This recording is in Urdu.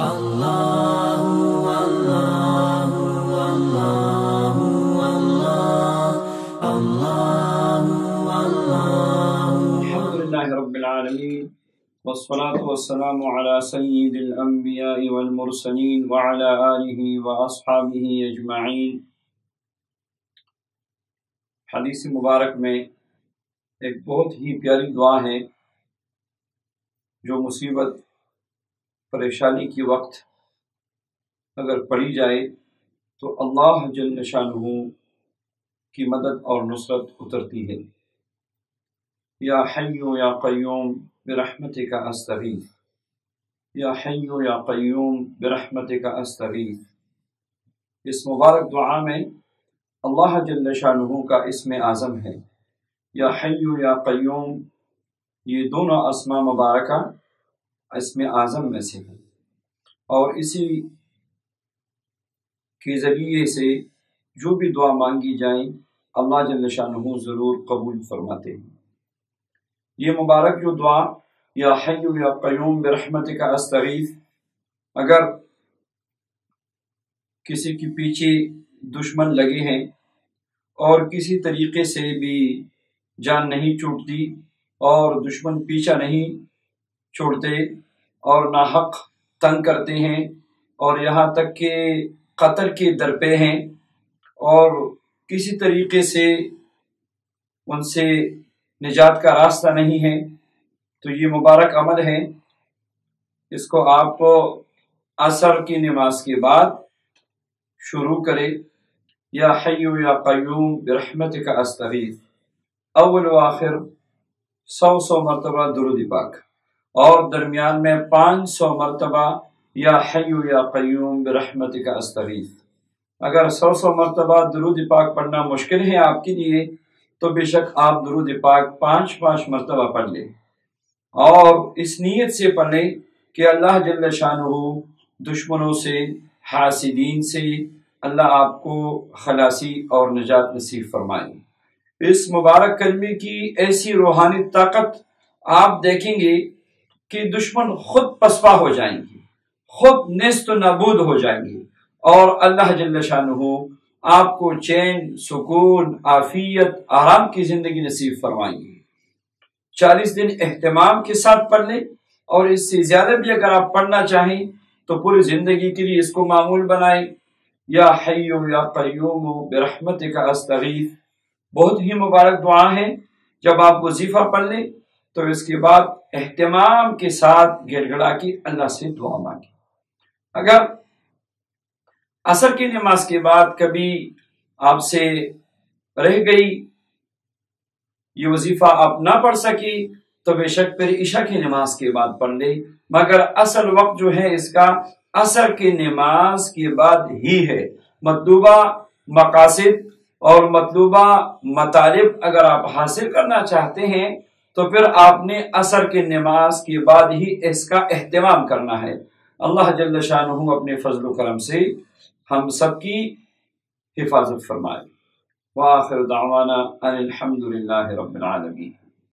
اللہ اللہ اللہ اللہ اللہ اللہ الحمدللہ رب العالمین والصلاة والسلام على سید الانبیاء والمرسلین وعلى آلہ واصحابہ اجمعین۔ حدیث مبارک میں ایک بہت ہی پیاری دعا ہے جو مصیبت پریشانی کی وقت اگر پڑھی جائے تو اللہ جل شانہ کی مدد اور نصرت اترتی ہے۔ یا حی یا قیوم برحمتک استغیث، یا حی یا قیوم برحمتک استغیث۔ اس مبارک دعا میں اللہ جل شانہ کا اسم اعظم ہے۔ یا حی یا قیوم یہ دونوں اسماء مبارکہ اسم اعظم میں سے ہے، اور اسی کے ذریعے سے جو بھی دعا مانگی جائیں اللہ جل شانہ ضرور قبول فرماتے ہیں۔ یہ مبارک جو دعا یا حی یا قیوم برحمتک استغیث، اگر کسی کے پیچھے دشمن لگے ہیں اور کسی طریقے سے بھی جان نہیں چھوٹتی اور دشمن پیچھا نہیں چھوڑتے اور ناحق تنگ کرتے ہیں اور یہاں تک کہ قتل کے درپے ہیں اور کسی طریقے سے ان سے نجات کا راستہ نہیں ہے، تو یہ مبارک عمل ہے، اس کو آپ عصر کی نماز کے بعد شروع کریں۔ یا حی یا قیوم برحمتک استغیث، اول و آخر 100 مرتبہ درود پاک، اور درمیان میں 500 مرتبہ یا حی یا قیوم برحمتک استغیث۔ اگر 100 مرتبہ درود پاک پڑھنا مشکل ہے آپ کے لیے تو بے شک آپ درود پاک 5 مرتبہ پڑھ لیں، اور اس نیت سے پڑھ لیں کہ اللہ جل شانہ دشمنوں سے، حاسدین سے اللہ آپ کو خلاصی اور نجات نصیب فرمائے۔ اس مبارک کلمے کی ایسی روحانی طاقت آپ دیکھیں گے کہ دشمن خود پسپا ہو جائیں گے، خود نیست و نابود ہو جائیں گے، اور اللہ جل شانہ آپ کو چین، سکون، عافیت، آرام کی زندگی نصیب فرمائیں گے۔ 40 دن اہتمام کے ساتھ پڑھ لیں، اور اس سے زیادہ بھی اگر آپ پڑھنا چاہیں تو پوری زندگی کے لیے اس کو معمول بنائیں۔ یا حی یا قیوم برحمتک استغیث بہت ہی مبارک دعا ہے۔ جب آپ وظیفہ پڑھ لیں تو اس کے بعد اہتمام کے ساتھ گڑ گڑا کے اللہ سے دعا مانگیں۔ اگر عصر کی نماز کے بعد کبھی آپ سے رہ گئی یہ وظیفہ آپ نہ پڑھ سکی تو بے شک پھر عشاء کی نماز کے بعد پڑھ لیں، مگر اصل وقت جو ہے اس کا عصر کی نماز کے بعد ہی ہے۔ مطلوبہ مقاصد اور مطلوبہ مطالب اگر آپ حاصل کرنا چاہتے ہیں تو پھر آپ نے عصر کی نماز کے بعد ہی اس کا اہتمام کرنا ہے۔ اللہ جل شانہ اپنے فضل و کرم سے ہم سب کی حفاظت فرمائے۔ وآخر دعوانا ان الحمدللہ رب العالمین۔